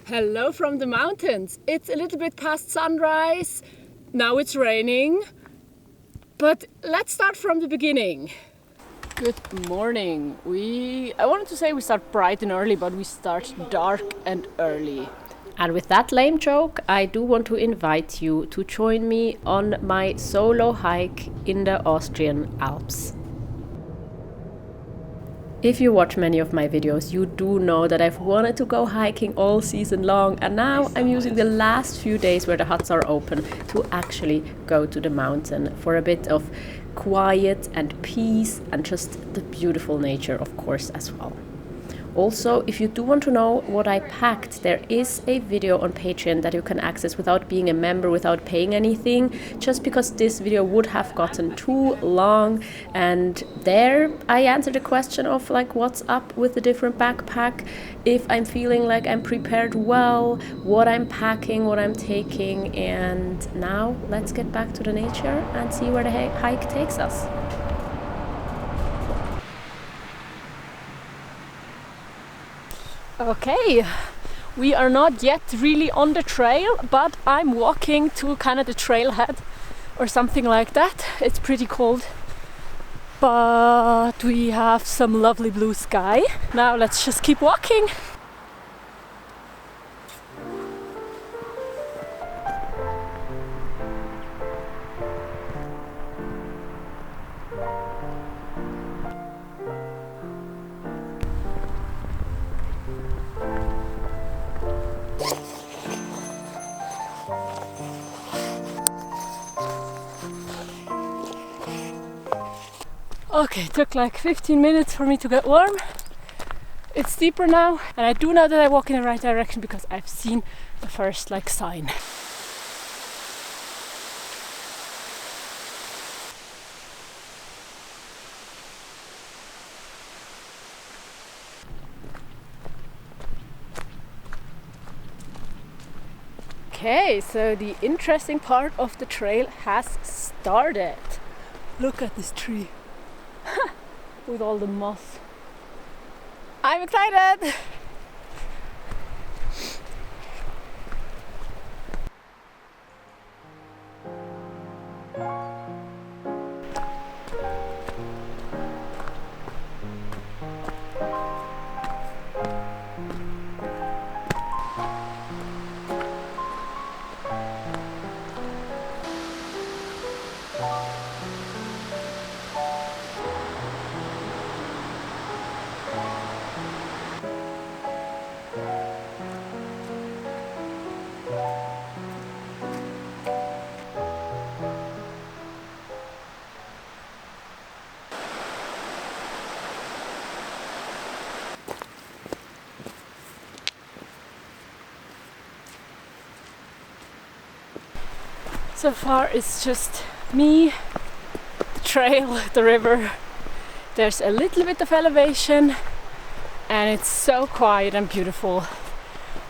Hello from the mountains. It's a little bit past sunrise. Now it's raining. But let's start from the beginning. Good morning. I wanted to say we start bright and early, but we start dark and early. And with that lame joke, I do want to invite you to join me on my solo hike in the Austrian Alps. If you watch many of my videos, you do know that I've wanted to go hiking all season long, and now I'm using the last few days where the huts are open to actually go to the mountain for a bit of quiet and peace and just the beautiful nature, of course, as well. Also, if you do want to know what I packed, there is a video on Patreon that you can access without being a member, without paying anything, just because this video would have gotten too long. And there I answered the question of what's up with the different backpack, if I'm feeling like I'm prepared well, what I'm packing, what I'm taking. And now let's get back to the nature and see where the hike takes us. Okay, we are not yet really on the trail, but I'm walking to kind of the trailhead or something like that. It's pretty cold, but we have some lovely blue sky. Now let's just keep walking. Okay, it took like 15 minutes for me to get warm. It's steeper now, and I do know that I walk in the right direction because I've seen the first sign. Okay, so the interesting part of the trail has started. Look at this tree. With all the moss. I'm excited! So far it's just me, the trail, the river. There's a little bit of elevation and it's so quiet and beautiful.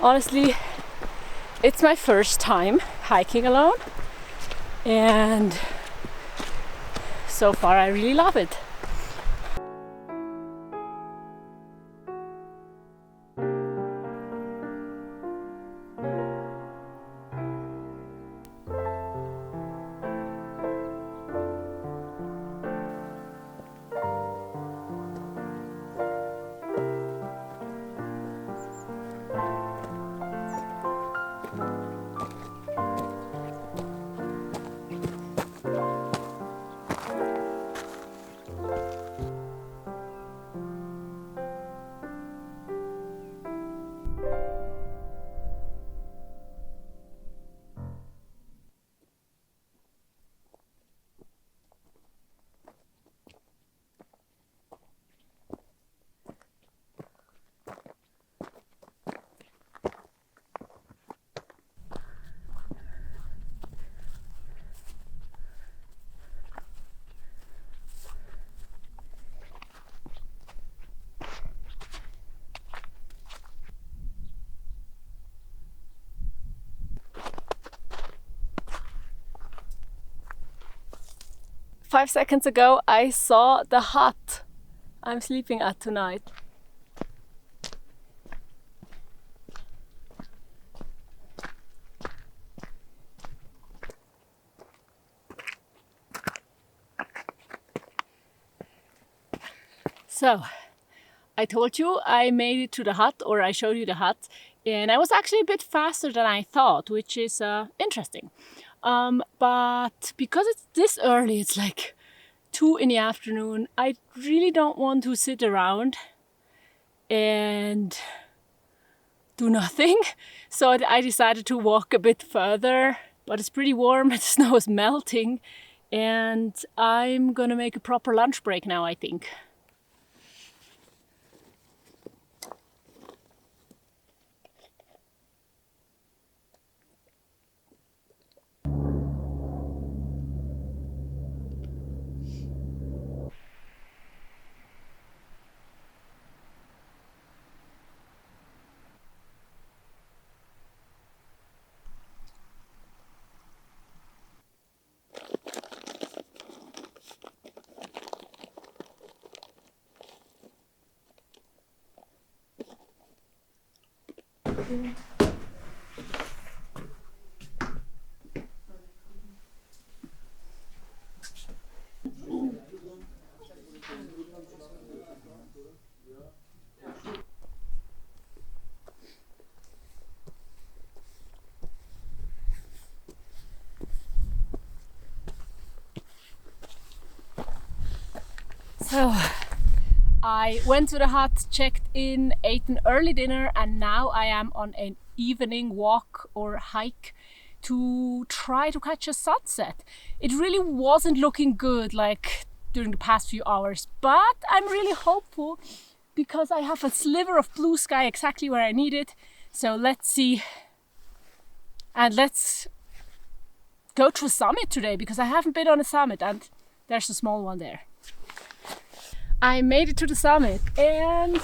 Honestly, it's my first time hiking alone and so far I really love it. Five seconds ago I saw the hut I'm sleeping at tonight. So, I told you I made it to the hut, or I showed you the hut, and I was actually a bit faster than I thought, which is interesting. But because it's this early, it's like 2 in the afternoon, I really don't want to sit around and do nothing. So I decided to walk a bit further, but it's pretty warm, the snow is melting, and I'm gonna make a proper lunch break now, I think. So I went to the hut, checked in, ate an early dinner, and now I am on an evening walk or hike to try to catch a sunset. It really wasn't looking good like during the past few hours, but I'm really hopeful because I have a sliver of blue sky exactly where I need it. So let's see, and let's go to a summit today because I haven't been on a summit, and there's a small one there. I made it to the summit, and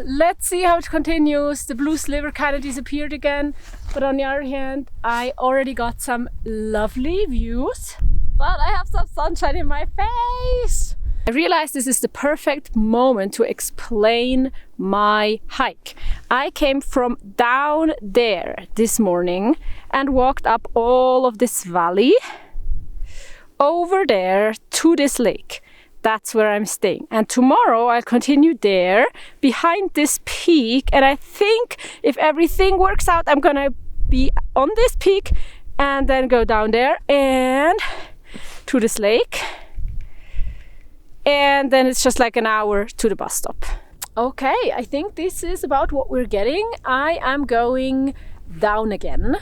let's see how it continues. The blue sliver kind of disappeared again, but on the other hand, I already got some lovely views, but I have some sunshine in my face. I realized this is the perfect moment to explain my hike. I came from down there this morning and walked up all of this valley over there to this lake. That's where I'm staying. And tomorrow I'll continue there behind this peak. And I think if everything works out, I'm gonna be on this peak and then go down there and to this lake. And then it's just like an hour to the bus stop. Okay, I think this is about what we're getting. I am going down again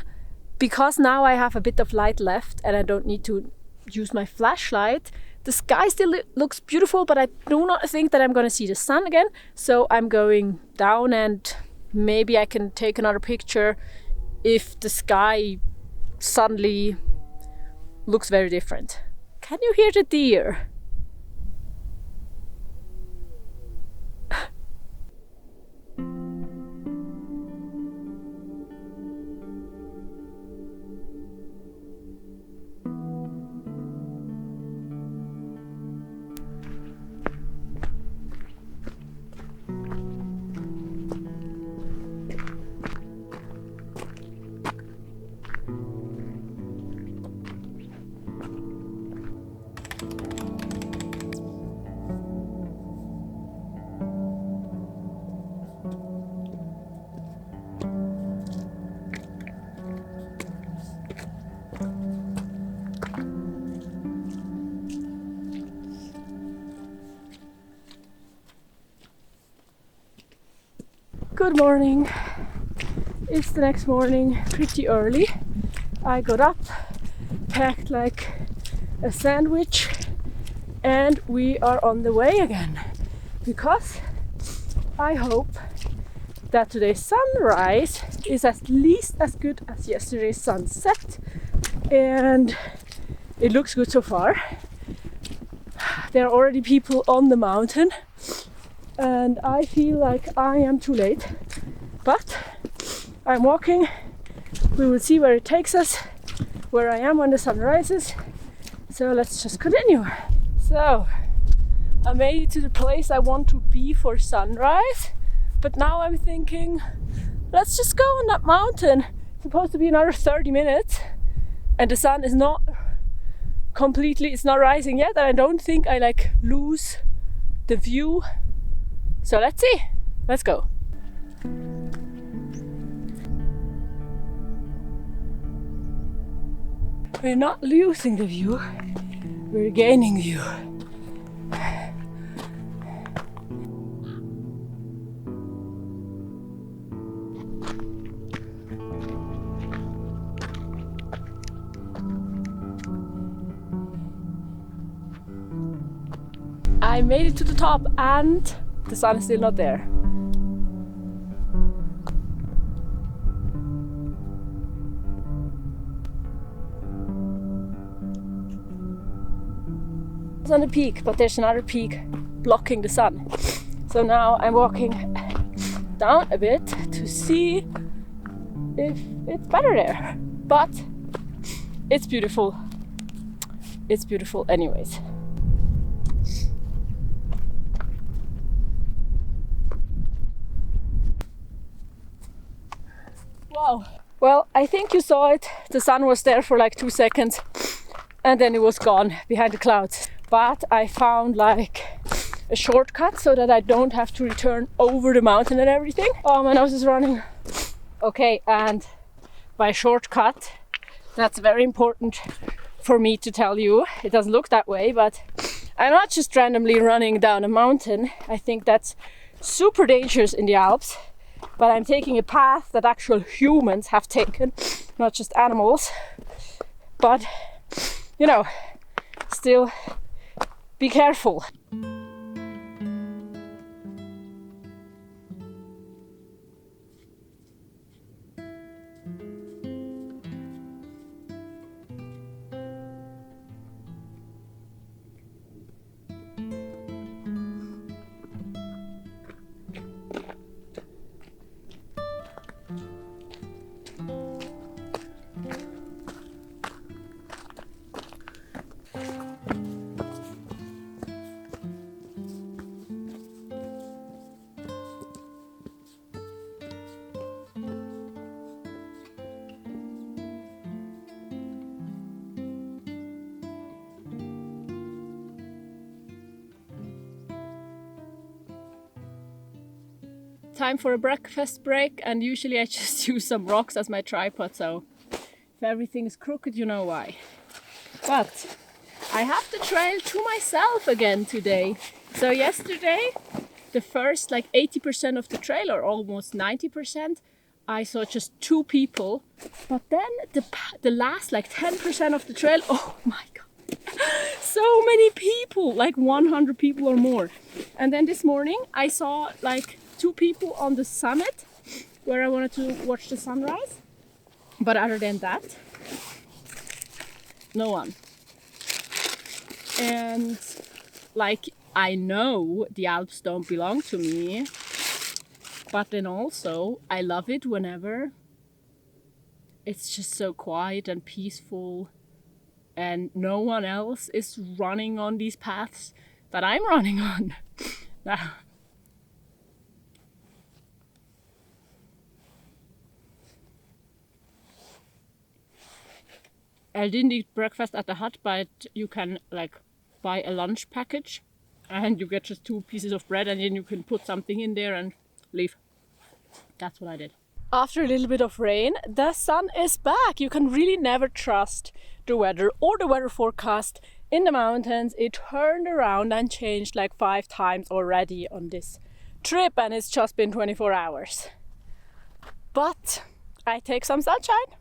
because now I have a bit of light left and I don't need to use my flashlight. The sky still looks beautiful, but I do not think that I'm going to see the sun again. So I'm going down, and maybe I can take another picture if the sky suddenly looks very different. Can you hear the deer? Good morning. It's the next morning, pretty early. I got up, packed like a sandwich, and we are on the way again because I hope that today's sunrise is at least as good as yesterday's sunset, and it looks good so far. There are already people on the mountain and I feel like I am too late, but I'm walking. We will see where it takes us, where I am when the sun rises. So let's just continue. So I made it to the place I want to be for sunrise, but now I'm thinking, let's just go on that mountain. It's supposed to be another 30 minutes and the sun is not completely, it's not rising yet, and I don't think I lose the view. So let's see. Let's go. We're not losing the view, we're gaining view. I made it to the top and the sun is still not there. It's on the peak, but there's another peak blocking the sun. So now I'm walking down a bit to see if it's better there. But it's beautiful. It's beautiful anyways. Wow. Well, I think you saw it. The sun was there for like 2 seconds and then it was gone behind the clouds. But I found like a shortcut so that I don't have to return over the mountain and everything. Oh, my nose is running. Okay, and by shortcut, that's very important for me to tell you. It doesn't look that way, but I'm not just randomly running down a mountain. I think that's super dangerous in the Alps. But I'm taking a path that actual humans have taken, not just animals. But, you know, still be careful. Time for a breakfast break, and usually I just use some rocks as my tripod, so if everything is crooked, you know why. But I have the trail to myself again today. So yesterday, the first like 80% of the trail, or almost 90%, I saw just 2 people. But then the last like 10% of the trail, oh my god, so many people, like 100 people or more. And then this morning I saw like 2 people on the summit where I wanted to watch the sunrise. But other than that, no one. And like, I know the Alps don't belong to me, but then also I love it whenever it's just so quiet and peaceful and no one else is running on these paths that I'm running on. Now, I didn't eat breakfast at the hut, but you can like buy a lunch package and you get just 2 pieces of bread and then you can put something in there and leave. That's what I did. After a little bit of rain, the sun is back. You can really never trust the weather or the weather forecast in the mountains. It turned around and changed like 5 times already on this trip, and it's just been 24 hours. But I take some sunshine.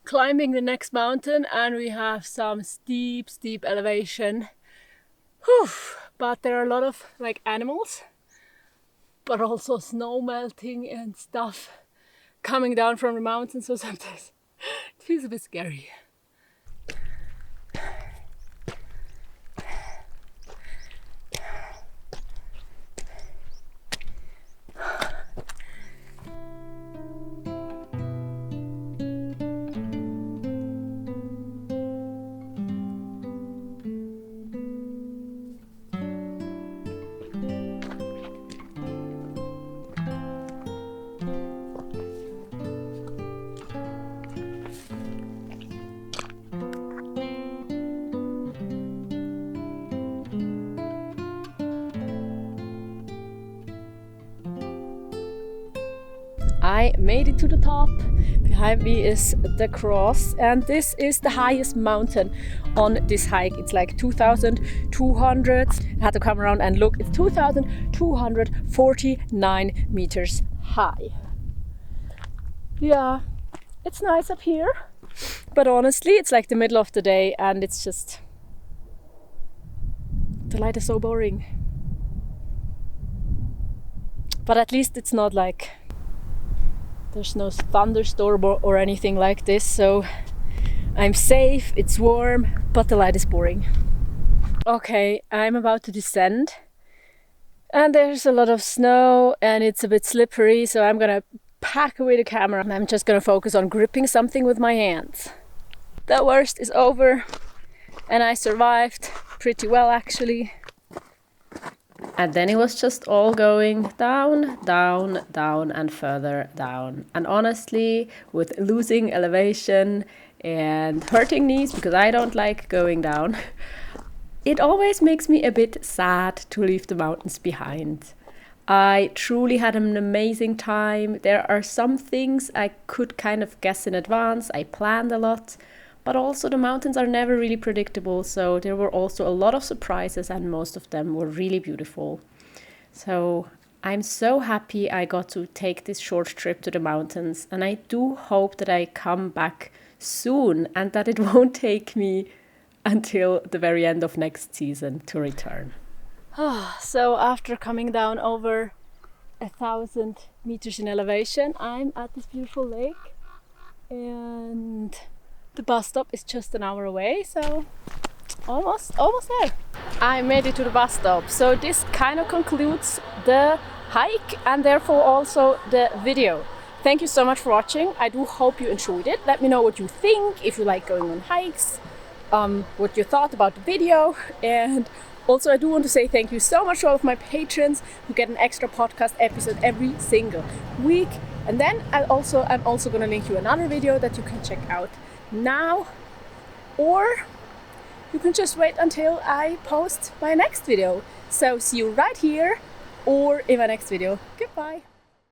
Climbing the next mountain, and we have some steep elevation. Whew. But there are a lot of like animals, but also snow melting and stuff coming down from the mountain, so sometimes it feels a bit scary. I made it to the top. Behind me is the cross, and this is the highest mountain on this hike. It's like 2,200. I had to come around and look. It's 2,249 meters high. Yeah, it's nice up here, but honestly, it's like the middle of the day, and it's just the light is so boring. But at least it's not like there's no thunderstorm or anything like this, so I'm safe, it's warm, but the light is boring. Okay, I'm about to descend, and there's a lot of snow and it's a bit slippery, so I'm gonna pack away the camera and I'm just gonna focus on gripping something with my hands. The worst is over and I survived pretty well actually. And then it was just all going down, down, down and further down. And honestly, with losing elevation and hurting knees, because I don't like going down, it always makes me a bit sad to leave the mountains behind. I truly had an amazing time. There are some things I could kind of guess in advance. I planned a lot. But also the mountains are never really predictable, so there were also a lot of surprises and most of them were really beautiful. So I'm so happy I got to take this short trip to the mountains, and I do hope that I come back soon and that it won't take me until the very end of next season to return. So after coming down over 1,000 meters in elevation, I'm at this beautiful lake, and the bus stop is just an hour away, so almost there. I made it to the bus stop, so this kind of concludes the hike and therefore also the video. Thank you so much for watching. I do hope you enjoyed it. Let me know what you think, if you like going on hikes, what you thought about the video, and also I do want to say thank you so much to all of my patrons who get an extra podcast episode every single week. And then I'm also going to link you another video that you can check out now, or you can just wait until I post my next video. So see you right here or in my next video. Goodbye.